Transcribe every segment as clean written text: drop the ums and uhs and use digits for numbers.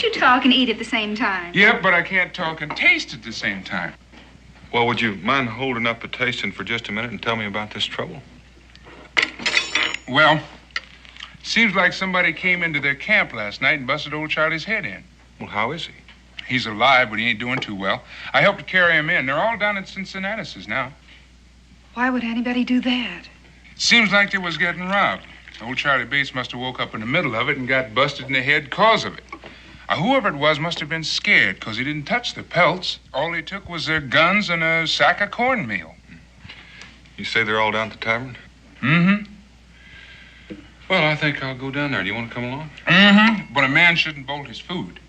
you talk and eat at the same time? Yep, but I can't talk and taste at the same time. Well, would you mind holding up the tasting for just a minute and tell me about this trouble? Well, seems like somebody came into their camp last night and busted old Charlie's head in. Well, how is he? He's alive, but he ain't doing too well. I helped to carry him in. They're all down at Cincinnati's now. Why would anybody do that? Seems like they was getting robbed. Old Charlie Bates must have woke up in the middle of it and got busted in the head cause of it. Whoever it was must have been scared because he didn't touch the pelts. All he took was their guns and a sack of cornmeal. You say they're all down at the tavern? Mm-hmm. Well, I think I'll go down there. Do you want to come along? Mm-hmm. But a man shouldn't bolt his food.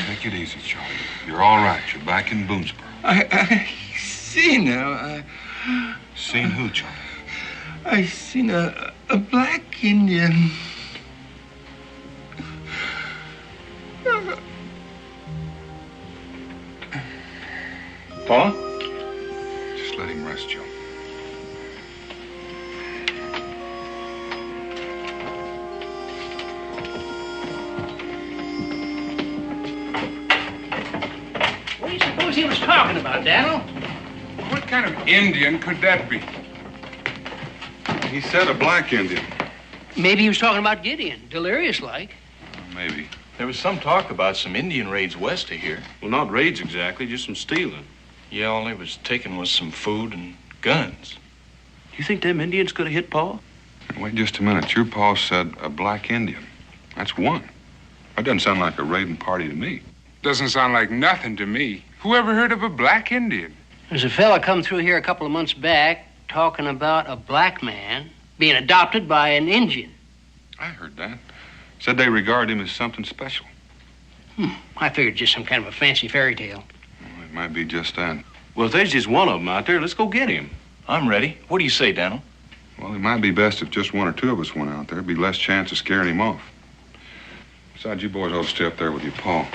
Take it easy, Charlie. You're all right. You're back in Boonesboro. I see now. Seen who, Charlie? I seen a black Indian. Pa? Just let him rest, Joe. What do you suppose he was talking about, Daniel? What kind of Indian could that be? He said a black Indian. Maybe he was talking about Gideon, delirious-like. Maybe. There was some talk about some Indian raids west of here. Well, not raids exactly, just some stealing. Yeah, all they was taking was some food and guns. You think them Indians could have hit Pa? Wait just a minute. Your pa said a black Indian. That's one. That doesn't sound like a raiding party to me. Doesn't sound like nothing to me. Who ever heard of a black Indian? There's a fella come through here a couple of months back talking about a black man being adopted by an Indian. I heard that. Said they regard him as something special. I figured just some kind of a fancy fairy tale. Well, it might be just that. Well, if there's just one of them out there, let's go get him. I'm ready. What do you say, Daniel? Well, it might be best if just one or two of us went out there. There'd be less chance of scaring him off. Besides, you boys ought to stay up there with your pa.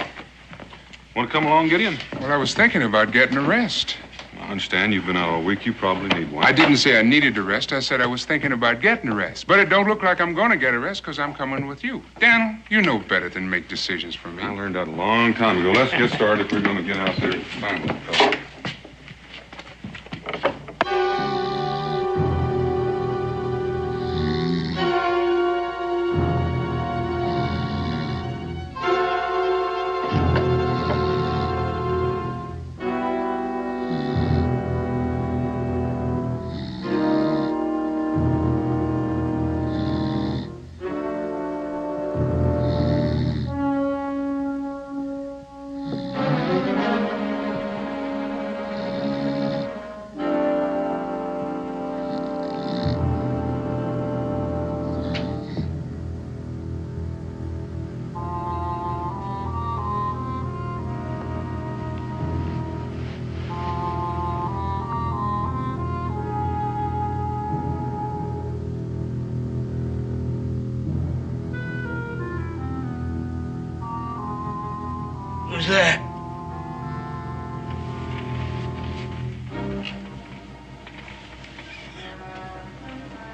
Want to come along, Gideon? Well, I was thinking about getting a rest. I understand you've been out all week. You probably need one. I didn't say I needed a rest. I said I was thinking about getting a rest. But it don't look like I'm going to get a rest because I'm coming with you. Daniel, you know better than make decisions for me. I learned that a long time ago. Let's get started if we're going to get out there and find one fellow. Who's that?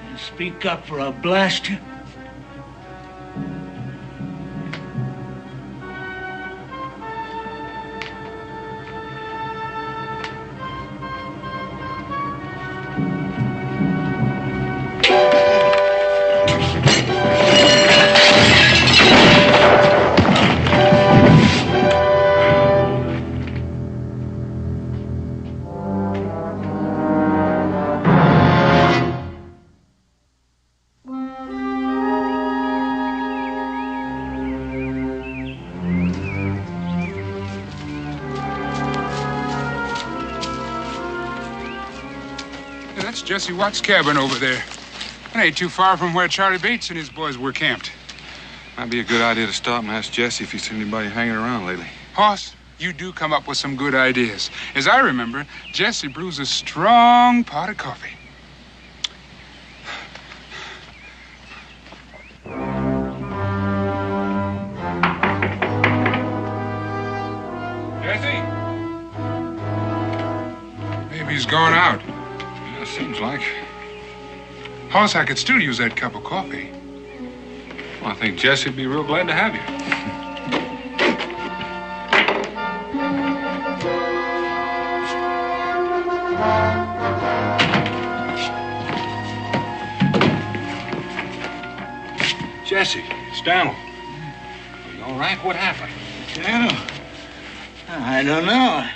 You speak up or I'll blast you. That's Jesse Watt's cabin over there. It ain't too far from where Charlie Bates and his boys were camped. Might be a good idea to stop and ask Jesse if he's seen anybody hanging around lately. Hoss, you do come up with some good ideas. As I remember, Jesse brews a strong pot of coffee. gone out. Yeah, seems like. Hoss, I could still use that cup of coffee. Well, I think Jesse'd be real glad to have you. Jesse, it's Donald. You all right? What happened? Well, I don't know.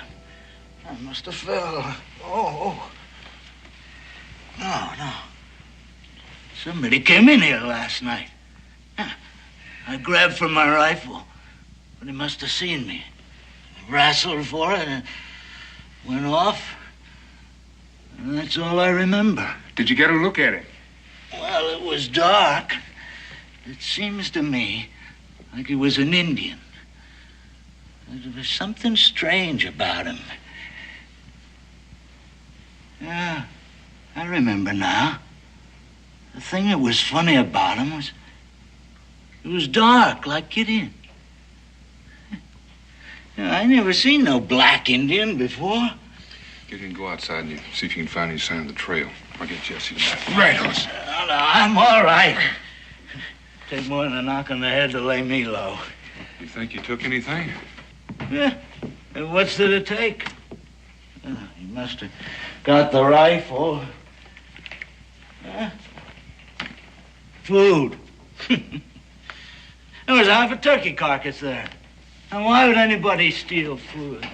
I must have fell. Oh. No. Somebody came in here last night. I grabbed for my rifle, but he must have seen me. Wrestled for it and went off. And that's all I remember. Did you get a look at it? Well, it was dark. It seems to me like he was an Indian. There was something strange about him. Yeah, I remember now. The thing that was funny about him was it was dark like Gideon. I never seen no black Indian before. Get in, go outside and see if you can find any sign of the trail. I'll get Jesse back. Right, Hoss. No, I'm all right. Take more than a knock on the head to lay me low. You think you took anything? Yeah. And what's there to take? He must have got the rifle. Food. There was half a turkey carcass there. And why would anybody steal food?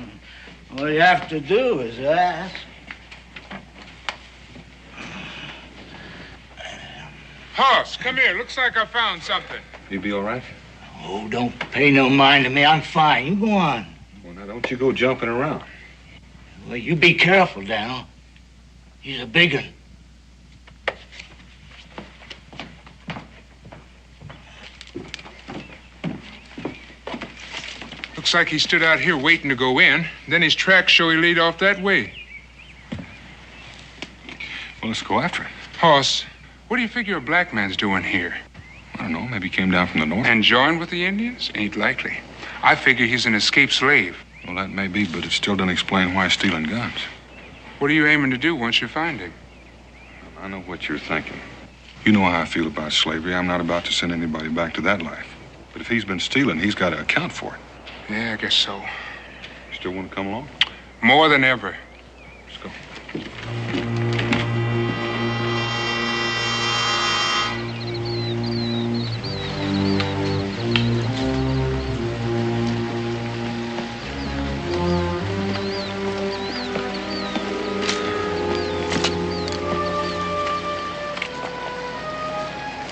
All you have to do is ask. Hoss, come here. Looks like I found something. You be all right? Oh, don't pay no mind to me. I'm fine. You go on. Well, now, don't you go jumping around. Well, you be careful, Daniel. He's a big one. Looks like he stood out here waiting to go in. Then his tracks show he lead off that way. Well, let's go after him. Hoss, what do you figure a black man's doing here? I don't know. Maybe he came down from the north. And joined with the Indians? Ain't likely. I figure he's an escaped slave. Well, that may be, but it still doesn't explain why he's stealing guns. What are you aiming to do once you find him? I know what you're thinking. You know how I feel about slavery. I'm not about to send anybody back to that life. But if he's been stealing, he's got to account for it. Yeah, I guess so. You still want to come along? More than ever. Let's go.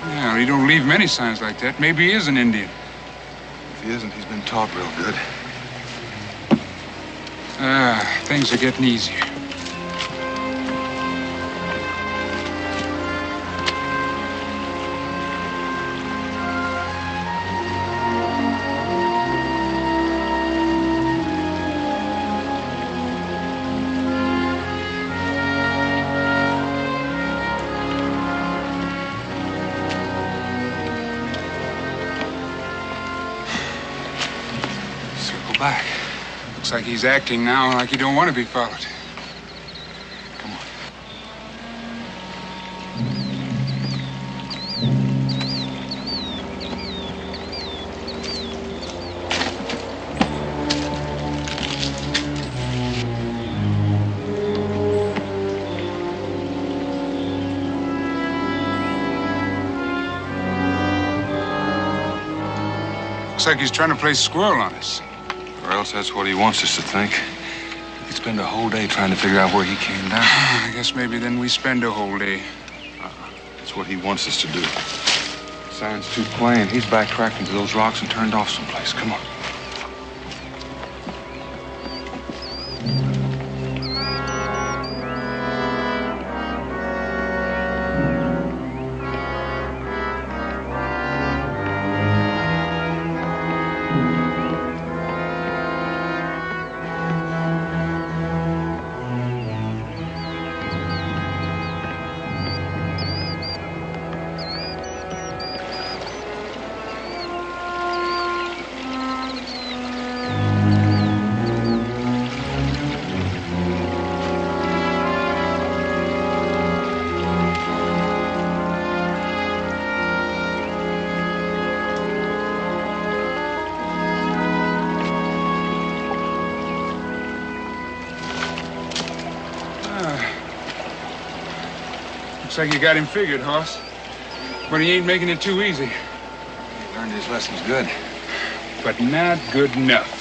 Well, he don't leave many signs like that. Maybe he is an Indian. If he isn't, he's been taught real good. Things are getting easier. Back. Looks like he's acting now like he don't want to be followed. Come on. Looks like he's trying to play squirrel on us. Or else that's what he wants us to think. We could spend a whole day trying to figure out where he came down. I guess maybe then we spend a whole day. That's what he wants us to do. The sign's too plain. He's backtracked into those rocks and turned off someplace. Come on. Looks like you got him figured, Hoss. But he ain't making it too easy. He learned his lessons good. But not good enough.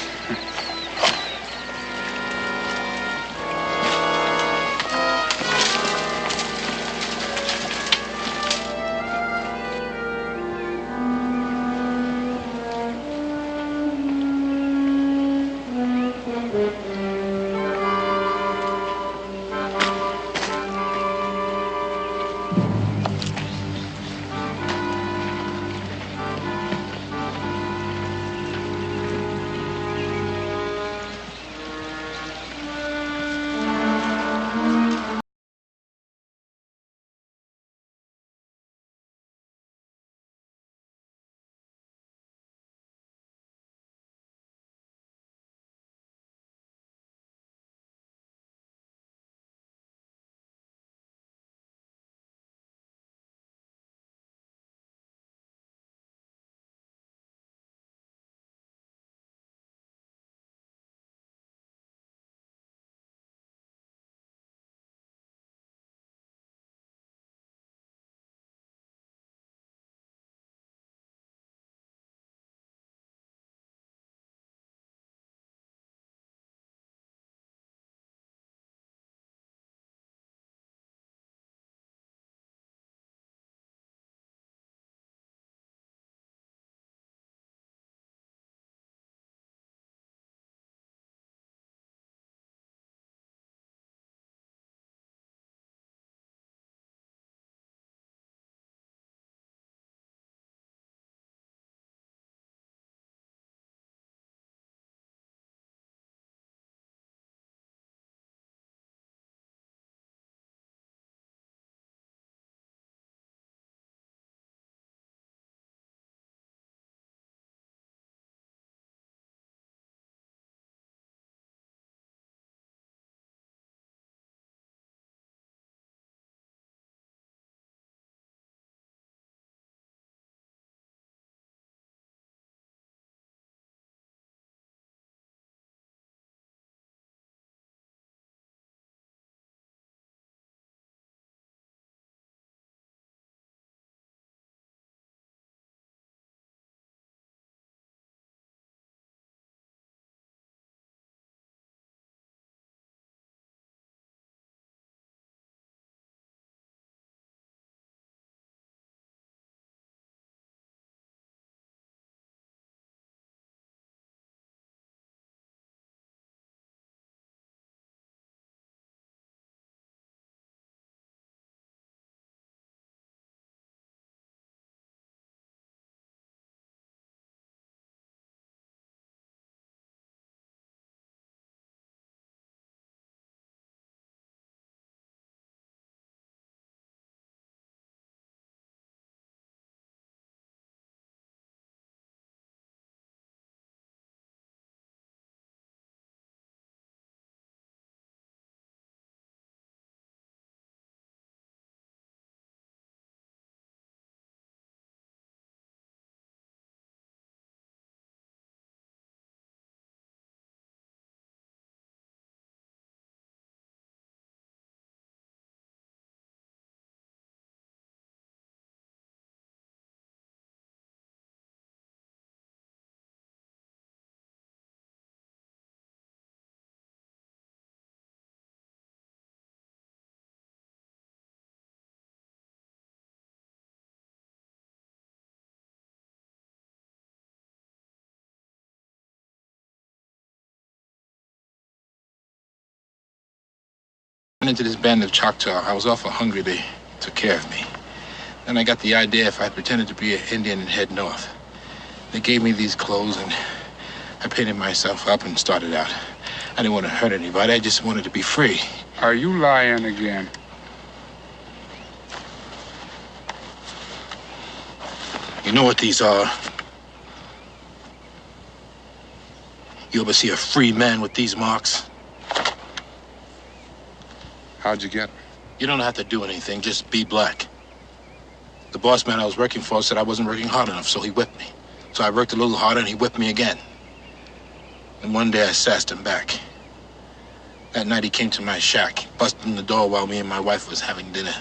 Into this band of Choctaw. I was awful hungry. They took care of me. Then I got the idea if I pretended to be an Indian and head north. They gave me these clothes and I painted myself up and started out. I didn't want to hurt anybody. I just wanted to be free. Are you lying again? You know what these are? You ever see a free man with these marks? How'd you get them? You don't have to do anything, just be black. The boss man I was working for said I wasn't working hard enough, so he whipped me. So I worked a little harder and he whipped me again. And one day I sassed him back. That night he came to my shack, busted in the door while me and my wife was having dinner.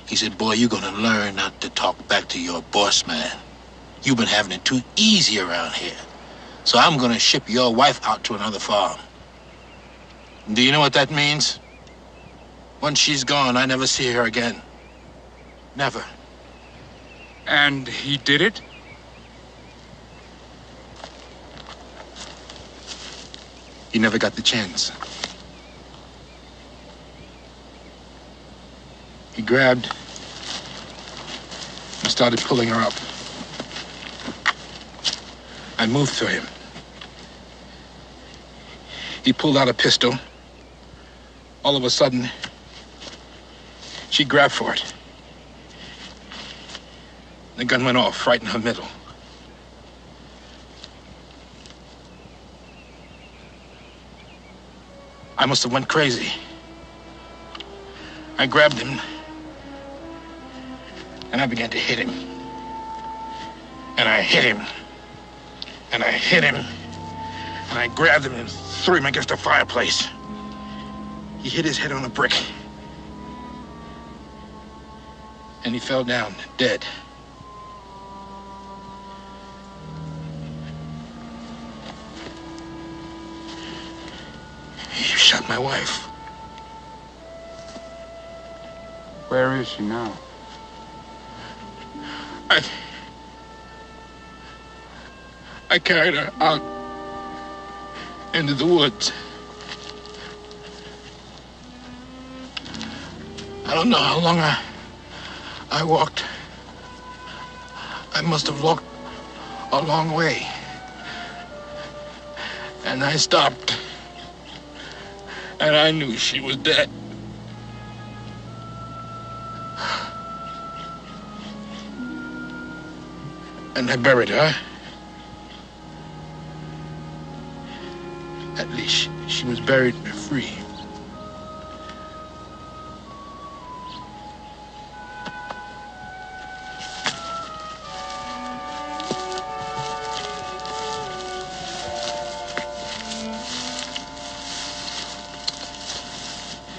He said, boy, you're gonna learn not to talk back to your boss man. You've been having it too easy around here. So I'm gonna ship your wife out to another farm. Do you know what that means? Once she's gone, I never see her again. Never. And he did it? He never got the chance. He grabbed and started pulling her up. I moved for him. He pulled out a pistol. All of a sudden, she grabbed for it. The gun went off right in her middle. I must have went crazy. I grabbed him, and I began to hit him. And I hit him, and I hit him, and I grabbed him and threw him against the fireplace. He hit his head on a brick, and he fell down, dead. He shot my wife. Where is she now? I carried her out into the woods. I don't know how long I walked. I must have walked a long way. And I stopped. And I knew she was dead. And I buried her. At least she was buried free.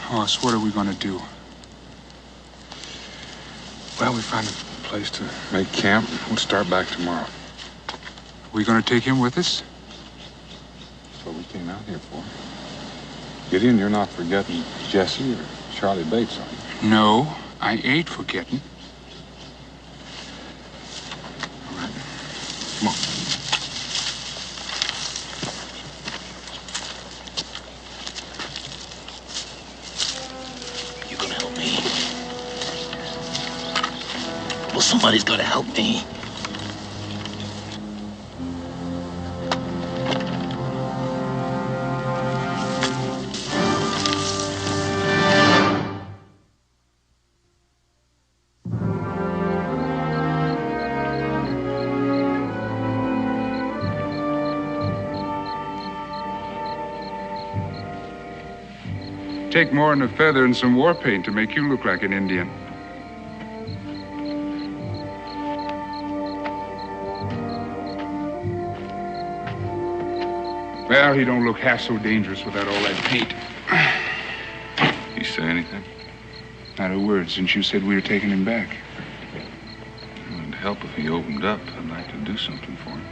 Hoss, what are we gonna do? Well, we find a place to make camp. We'll start back tomorrow. Are we gonna take him with us? That's what we came out here for. Gideon, you're not forgetting Jesse or Charlie Bates, are you? No, I ain't forgetting. All right. Come on. Well, somebody's got to help me. Take more than a feather and some war paint to make you look like an Indian. Well, he don't look half so dangerous without all that paint. You say anything? Not a word since you said we were taking him back. It would help if he opened up. I'd like to do something for him.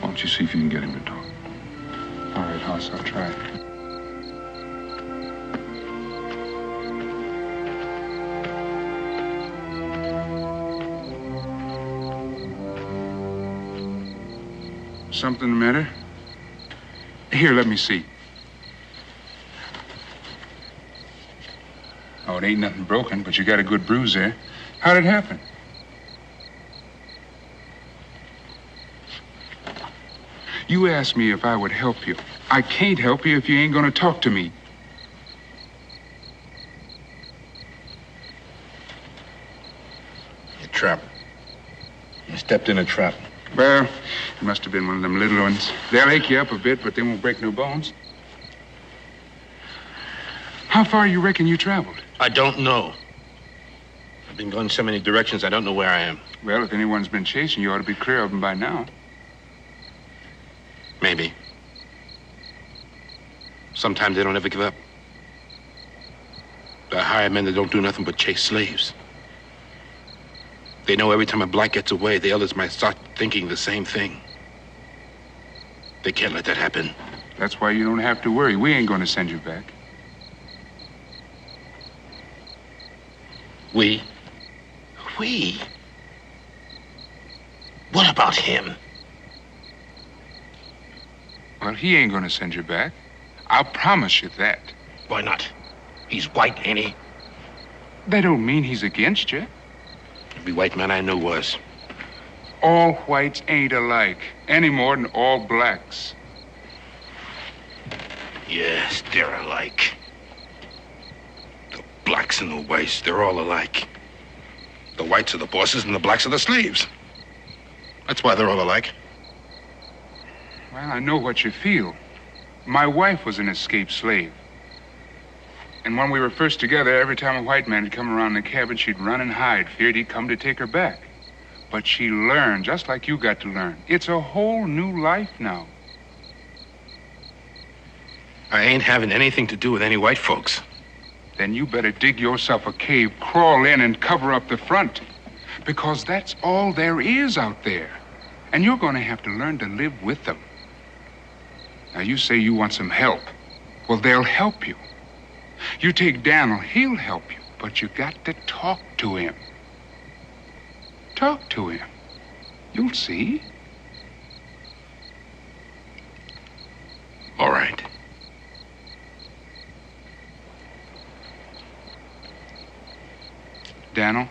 Why don't you see if you can get him to talk? All right, Hoss, I'll try. Something the matter? Here, let me see. Oh, it ain't nothing broken, but you got a good bruise there. How'd it happen? You asked me if I would help you. I can't help you if you ain't gonna talk to me. A trap. You stepped in a trap. Well, it must have been one of them little ones. They'll ache you up a bit, but they won't break no bones. How far you reckon you traveled? I don't know. I've been going so many directions, I don't know where I am. Well, if anyone's been chasing you, ought to be clear of them by now. Maybe. Sometimes they don't ever give up. The hired men that don't do nothing but chase slaves. They know every time a black gets away, the others might start thinking the same thing. They can't let that happen. That's why you don't have to worry. We ain't going to send you back. We? We? What about him? Well, he ain't going to send you back. I'll promise you that. Why not? He's white, ain't he? That don't mean he's against you. Every white man I know was. All whites ain't alike, any more than all blacks. Yes, they're alike. The blacks and the whites, they're all alike. The whites are the bosses and the blacks are the slaves. That's why they're all alike. Well, I know what you feel. My wife was an escaped slave. And when we were first together, every time a white man had come around the cabin, she'd run and hide, feared he'd come to take her back. But she learned, just like you got to learn. It's a whole new life now. I ain't having anything to do with any white folks. Then you better dig yourself a cave, crawl in, and cover up the front. Because that's all there is out there. And you're going to have to learn to live with them. Now, you say you want some help. Well, they'll help you. You take Daniel, he'll help you. But you got to talk to him. Talk to him. You'll see. All right. Daniel?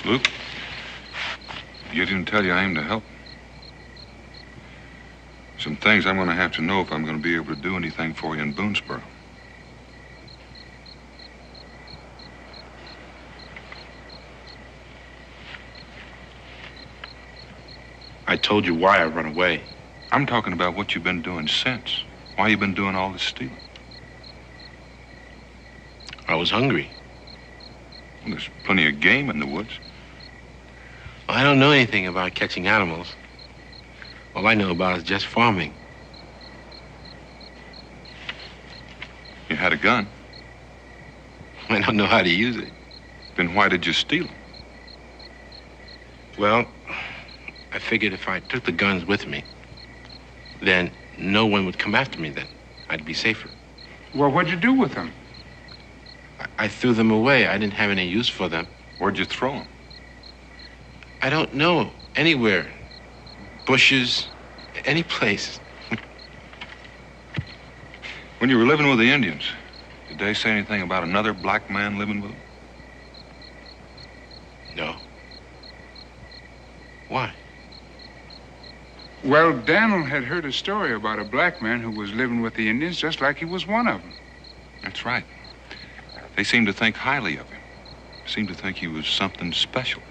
Luke, you didn't tell you I aim to help. Some things I'm going to have to know if I'm going to be able to do anything for you in Boonesboro. I told you why I run away. I'm talking about what you've been doing since. Why you've been doing all this stealing. I was hungry. Well, there's plenty of game in the woods. I don't know anything about catching animals. All I know about is just farming. You had a gun. I don't know how to use it. Then why did you steal them? Well, I figured if I took the guns with me, then no one would come after me then. I'd be safer. Well, what'd you do with them? I threw them away. I didn't have any use for them. Where'd you throw them? I don't know. Anywhere. Bushes. Any place. When you were living with the Indians, did they say anything about another black man living with them? No. Why? Well, Daniel had heard a story about a black man who was living with the Indians just like he was one of them. That's right. They seemed to think highly of him. Seemed to think he was something special.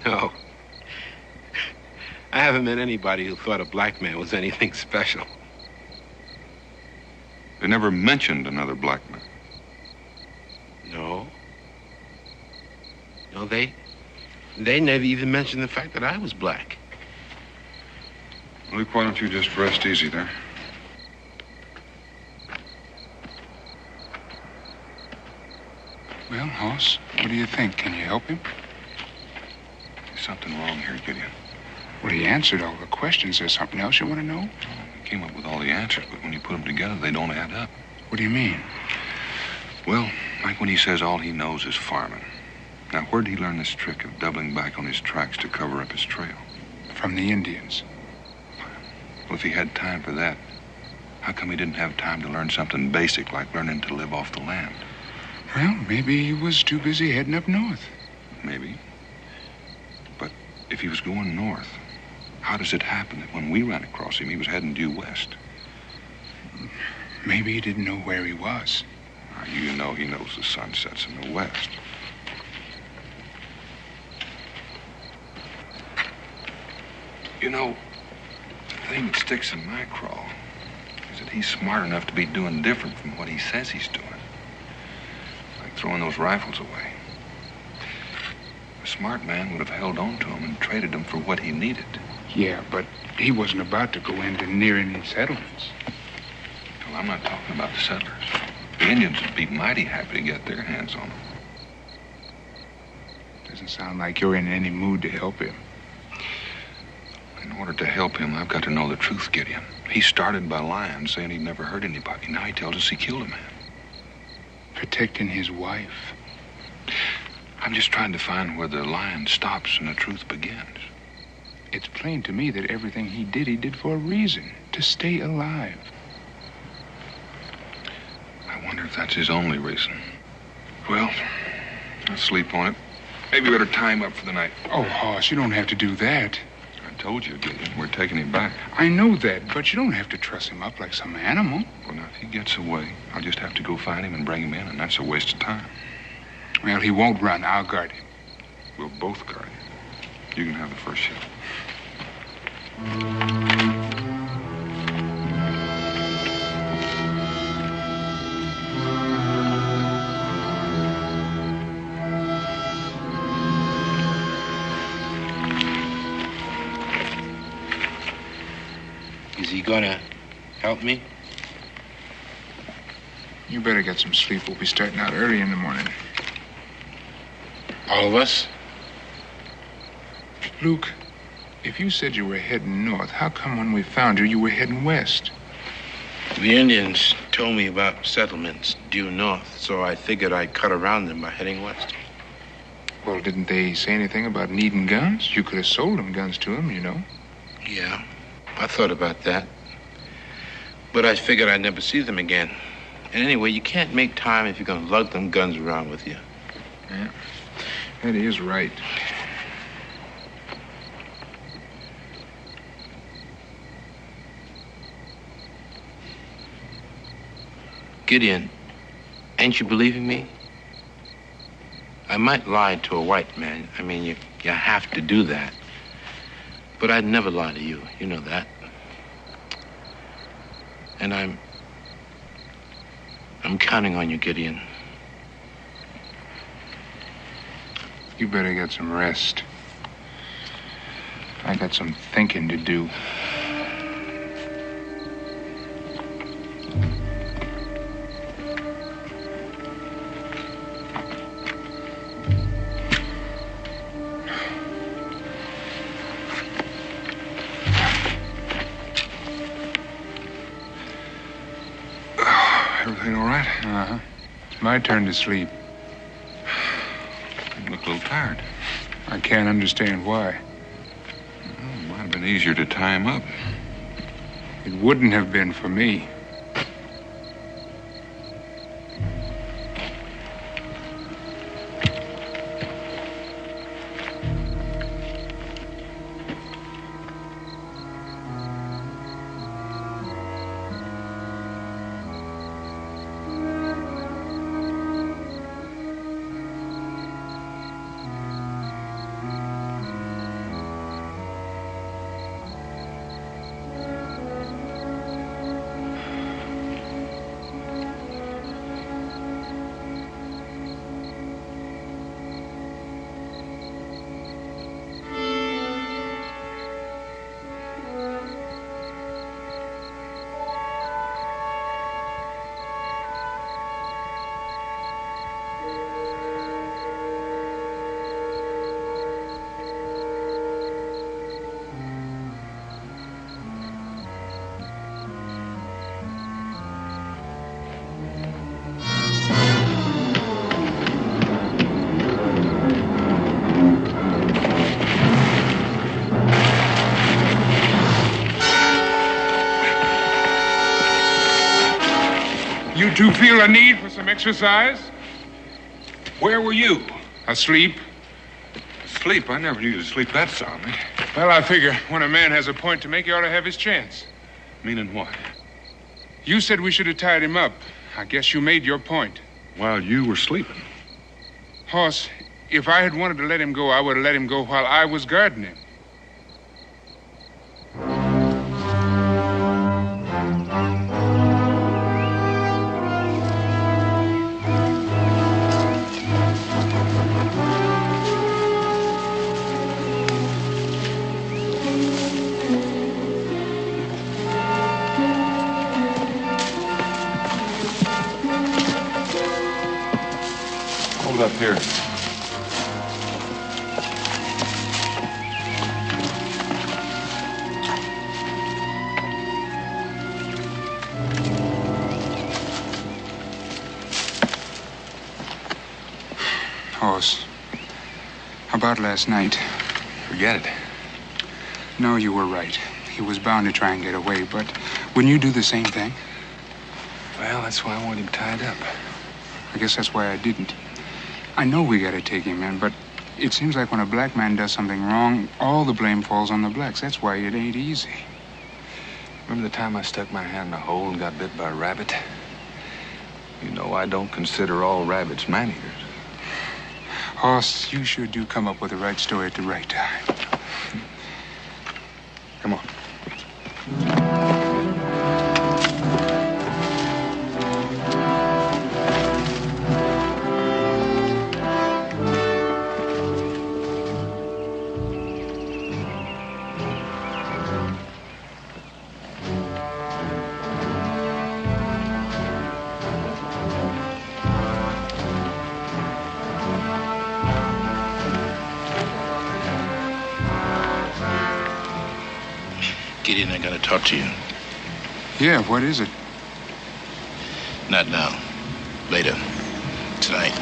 No. I haven't met anybody who thought a black man was anything special. They never mentioned another black man. No. No, they never even mentioned the fact that I was black. Luke, why don't you just rest easy there? Well, Hoss, what do you think? Can you help him? There's something wrong here, Gideon. Well, he answered all the questions. There's something else you want to know? He came up with all the answers, but when you put them together, they don't add up. What do you mean? Well, like when he says all he knows is farming. Now, where'd he learn this trick of doubling back on his tracks to cover up his trail? From the Indians. Well, if he had time for that, how come he didn't have time to learn something basic like learning to live off the land? Well, maybe he was too busy heading up north. Maybe. But if he was going north, how does it happen that when we ran across him, he was heading due west? Maybe he didn't know where he was. You know he knows the sun sets in the west. You know, the thing that sticks in my craw is that he's smart enough to be doing different from what he says he's doing. Like throwing those rifles away. smart man would have held on to him and traded him for what he needed. Yeah, but he wasn't about to go into near any settlements. Well, I'm not talking about the settlers. The Indians would be mighty happy to get their hands on him. Doesn't sound like you're in any mood to help him. In order to help him, I've got to know the truth, Gideon. He started by lying, saying he'd never hurt anybody. Now he tells us he killed a man. Protecting his wife. I'm just trying to find where the lying stops and the truth begins. It's plain to me that everything he did for a reason. To stay alive. I wonder if that's his only reason. Well, I'll sleep on it. Maybe we better tie him up for the night. Oh, Hoss, you don't have to do that. I told you, Gideon, we're taking him back. I know that, but you don't have to truss him up like some animal. Well, now, if he gets away, I'll just have to go find him and bring him in, and that's a waste of time. Well, he won't run. I'll guard him. We'll both guard him. You can have the first shot. Is he gonna help me? You better get some sleep. We'll be starting out early in the morning. All of us? Luke, if you said you were heading north, how come when we found you were heading west? The Indians told me about settlements due north, so I figured I'd cut around them by heading west. Well, didn't they say anything about needing guns? You could have sold them guns to them, you know. Yeah, I thought about that. But I figured I'd never see them again. And anyway, you can't make time if you're gonna lug them guns around with you. Yeah, that is right. Gideon, ain't you believing me? I might lie to a white man. I mean, you have to do that. But I'd never lie to you. You know that. And I'm counting on you, Gideon. You better get some rest. I got some thinking to do. Everything all right? Uh-huh. It's my turn to sleep. You look a little tired. I can't understand why. Well, it might have been easier to tie him up. It wouldn't have been for me. You two feel a need for some exercise? Where were you? Asleep? Sleep? I never knew you to sleep that soundly. Well, I figure when a man has a point to make, he ought to have his chance. Meaning what? You said we should have tied him up. I guess you made your point. While you were sleeping. Hoss, if I had wanted to let him go, I would have let him go while I was guarding him. up here. Hoss, how about last night? Forget it. No, you were right. He was bound to try and get away, but wouldn't you do the same thing? Well, that's why I want him tied up. I guess that's why I didn't. I know we gotta take him in, but it seems like when a black man does something wrong, all the blame falls on the blacks. That's why it ain't easy. Remember the time I stuck my hand in a hole and got bit by a rabbit? You know I don't consider all rabbits man-eaters. Hoss, you sure do come up with the right story at the right time. Come on. Gideon, I gotta talk to you. Yeah, what is it? Not now. Later. Tonight.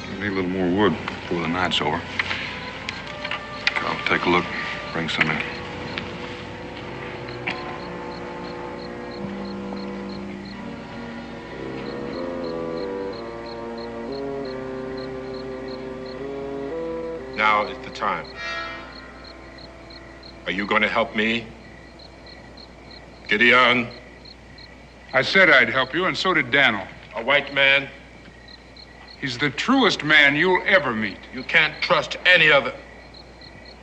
I need a little more wood before the night's over. I'll take a look, bring some in. Now is the time. Are you going to help me? Gideon, I said I'd help you, and so did Daniel. a white man, He's the truest man you'll ever meet. you can't trust any of them.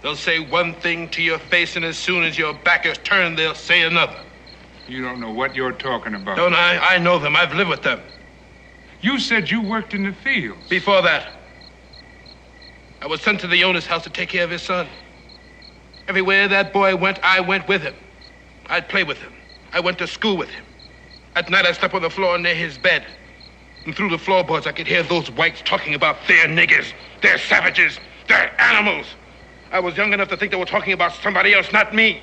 They'll say one thing to your face, and as soon as your back is turned, they'll say another. You don't know what you're talking about. Don't I? I know them. I've lived with them. You said you worked in the fields. Before that, I was sent to the owner's house to take care of his son. Everywhere that boy went, I went with him. I'd play with him. I went to school with him. At night, I slept on the floor near his bed. And through the floorboards, I could hear those whites talking about their niggers, their savages, their animals. I was young enough to think they were talking about somebody else, not me.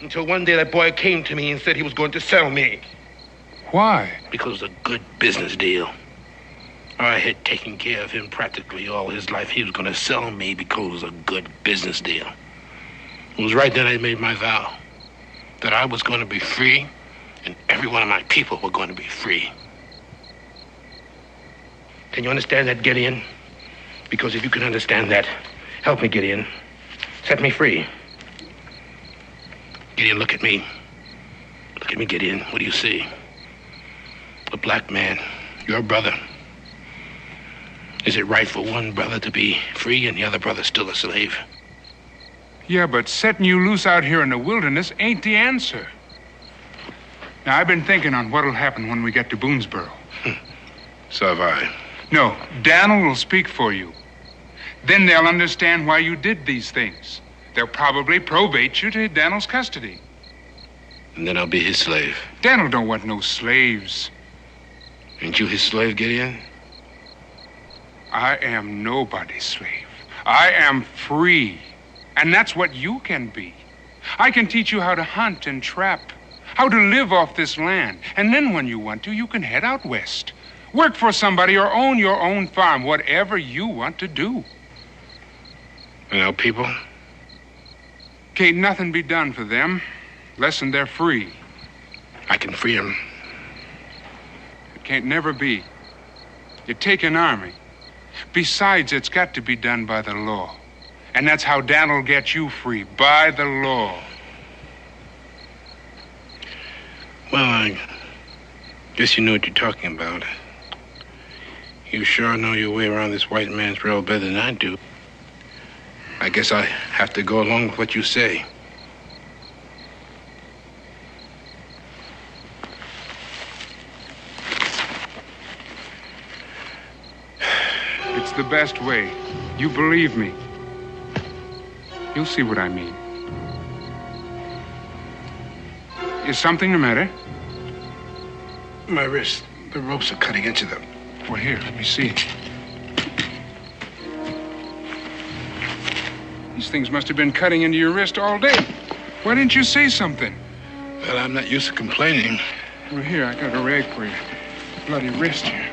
Until one day, that boy came to me and said he was going to sell me. Why? Because it was a good business deal. I had taken care of him practically all his life. He was going to sell me because it was a good business deal. It was right then I made my vow that I was going to be free and every one of my people were going to be free. Can you understand that, Gideon? Because if you can understand that, help me, Gideon. Set me free. Gideon, look at me. Look at me, Gideon. What do you see? A black man, your brother. Is it right for one brother to be free and the other brother still a slave? Yeah, but setting you loose out here in the wilderness ain't the answer. Now, I've been thinking on what'll happen when we get to Boonesboro. So have I. No, Daniel will speak for you. Then they'll understand why you did these things. They'll probably probate you to Daniel's custody. And then I'll be his slave. Daniel don't want no slaves. Ain't you his slave, Gideon? I am nobody's slave. I am free. And that's what you can be. I can teach you how to hunt and trap, how to live off this land. And then when you want to, you can head out west. Work for somebody or own your own farm, whatever you want to do. And our people? Can't nothing be done for them, less'n they're free. I can free them. It can't never be. You take an army. Besides, it's got to be done by the law. And that's how Dan'll get you free, by the law. Well, I guess you know what you're talking about. You sure know your way around this white man's rail better than I do. I guess I have to go along with what you say. the best way. You believe me. You'll see what I mean. Is something the matter? My wrist. The ropes are cutting into them. Well, here, let me see. These things must have been cutting into your wrist all day. Why didn't you say something? Well, I'm not used to complaining. Well, here, I got a rag for you. Bloody wrist here.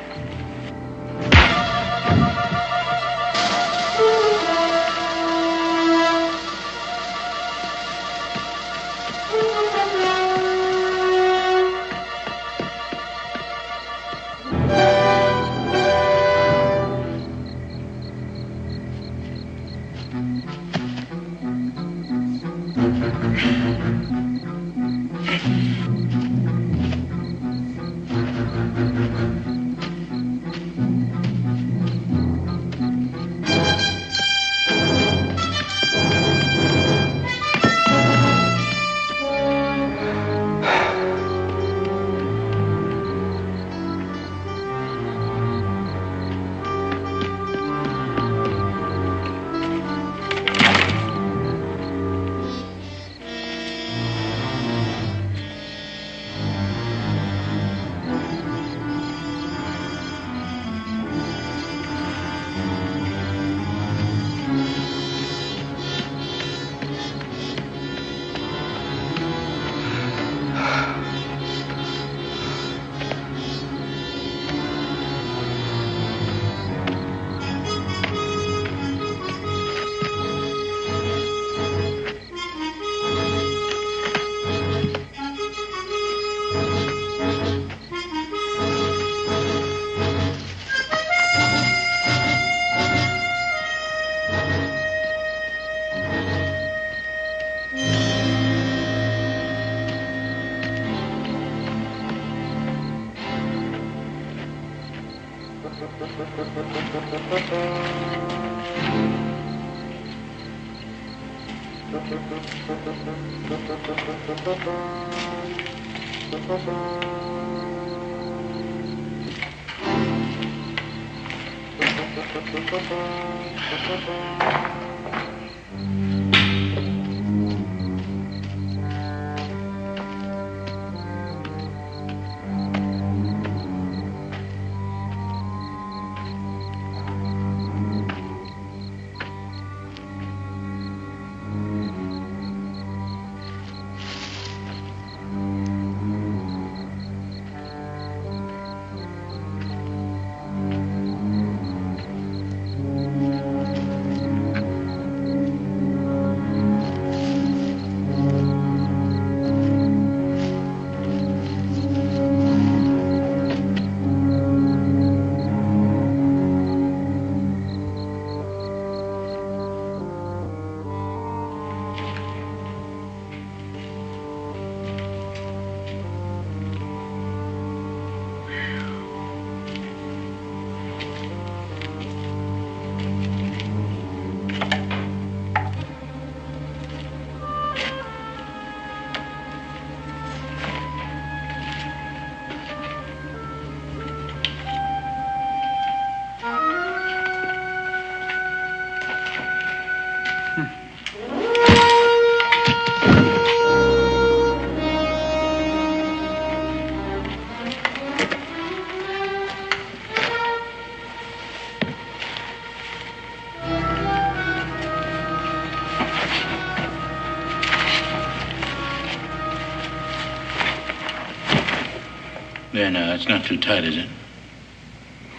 There now, it's not too tight, is it?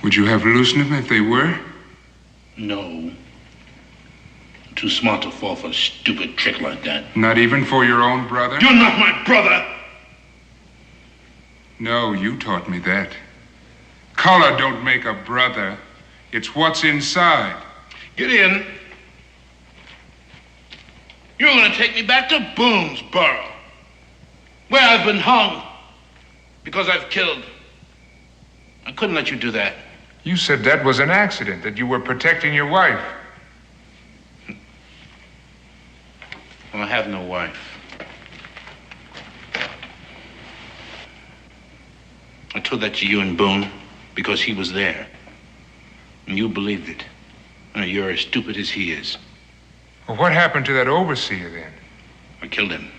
Would you have loosened them if they were? No. I'm too smart to fall for a stupid trick like that. Not even for your own brother? You're not my brother! No, you taught me that. Color don't make a brother. It's what's inside. Gideon, you're going to take me back to Boone's Burrow, where I've been hung because I've killed. I couldn't let you do that. You said that was an accident, that you were protecting your wife. Well, I have no wife. I told that to you and Boone because he was there. And you believed it. No, you're as stupid as he is. Well, what happened to that overseer then? I killed him.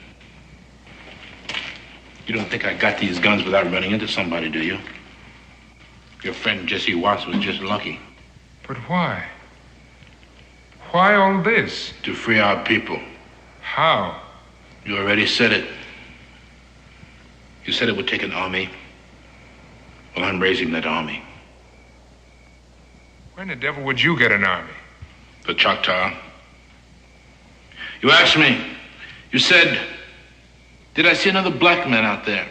You don't think I got these guns without running into somebody, do you? Your friend Jesse Watts was just lucky. But why? Why all this? To free our people. How? You already said it. You said it would take an army. Well, I'm raising that army. When the devil would you get an army? The Choctaw. You asked me. You said, did I see another black man out there?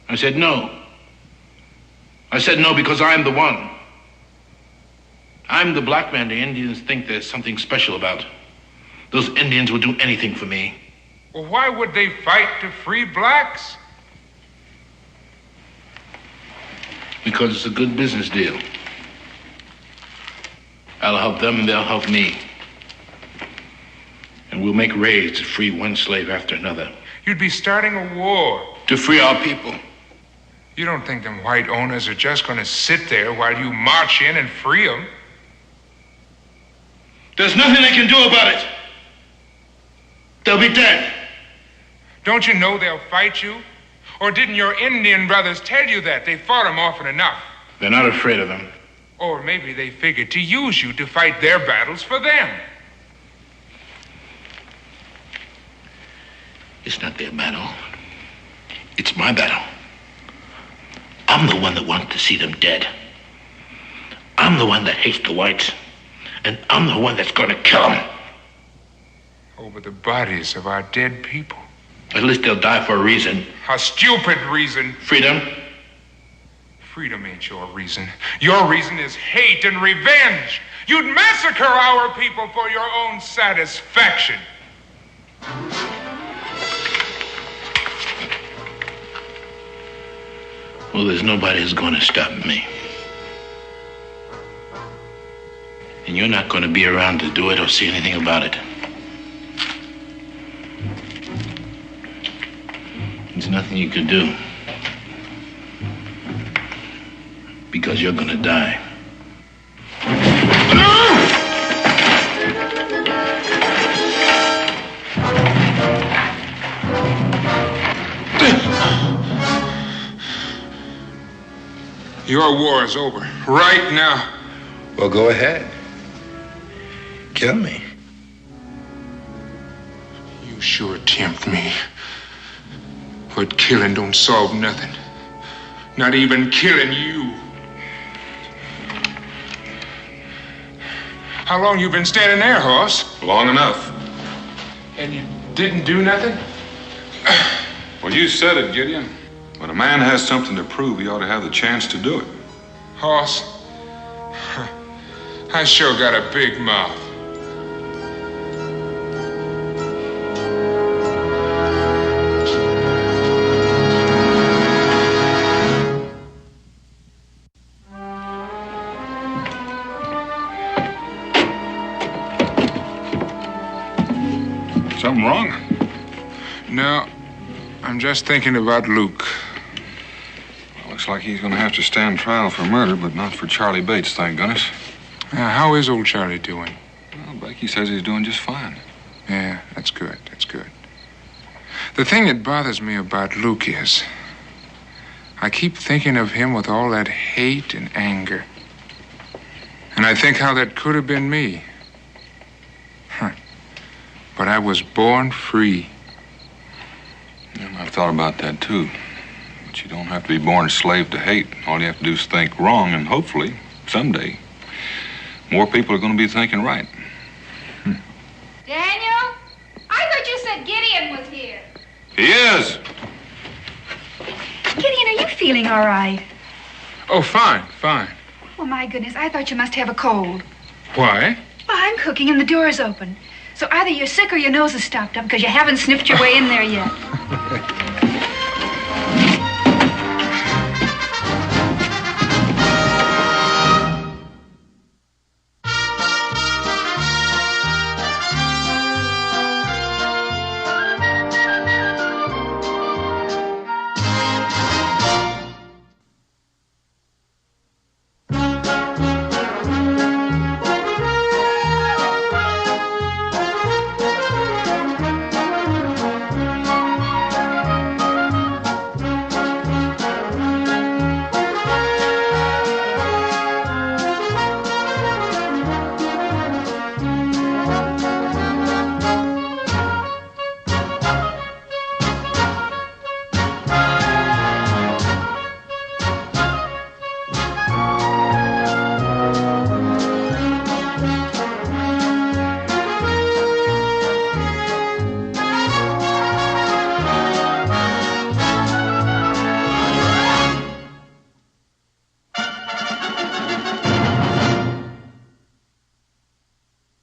I said, no. I said no because I'm the one. I'm the black man the Indians think there's something special about. Those Indians would do anything for me. Well, why would they fight to free blacks? Because it's a good business deal. I'll help them and they'll help me. And we'll make raids to free one slave after another. You'd be starting a war. To free our people. You don't think them white owners are just going to sit there while you march in and free them? There's nothing they can do about it. They'll be dead. Don't you know they'll fight you? Or didn't your Indian brothers tell you that? They fought them often enough. They're not afraid of them. Or maybe they figured to use you to fight their battles for them. It's not their battle. It's my battle. I'm the one that wants to see them dead. I'm the one that hates the whites. And I'm the one that's going to kill them. Over the bodies of our dead people. At least they'll die for a reason. A stupid reason. Freedom? Freedom ain't your reason. Your reason is hate and revenge. You'd massacre our people for your own satisfaction. Well, there's nobody who's going to stop me. And you're not going to be around to do it or see anything about it. There's nothing you can do. Because you're going to die. Your war is over. Right now. Well, go ahead. Kill me. You sure tempt me. But killing don't solve nothing. Not even killing you. How long you been standing there, Hoss? Long enough. And you didn't do nothing? Well, you said it, Gideon. When a man has something to prove, he ought to have the chance to do it. Hoss, I sure got a big mouth. Something wrong? No, I'm just thinking about Luke. Looks like he's going to have to stand trial for murder, but not for Charlie Bates, thank goodness. How is old Charlie doing? Well, Becky says he's doing just fine. Yeah, that's good. That's good. The thing that bothers me about Luke is I keep thinking of him with all that hate and anger. And I think how that could have been me. But I was born free. Yeah, I've thought about that, too. But you don't have to be born a slave to hate. All you have to do is think wrong, and hopefully, someday, more people are going to be thinking right. Daniel? I thought you said Gideon was here. He is. Gideon, are you feeling all right? Oh, fine. Oh, my goodness, I thought you must have a cold. Why? Well, I'm cooking and the door's open. So either you're sick or your nose is stopped up because you haven't sniffed your way in there yet.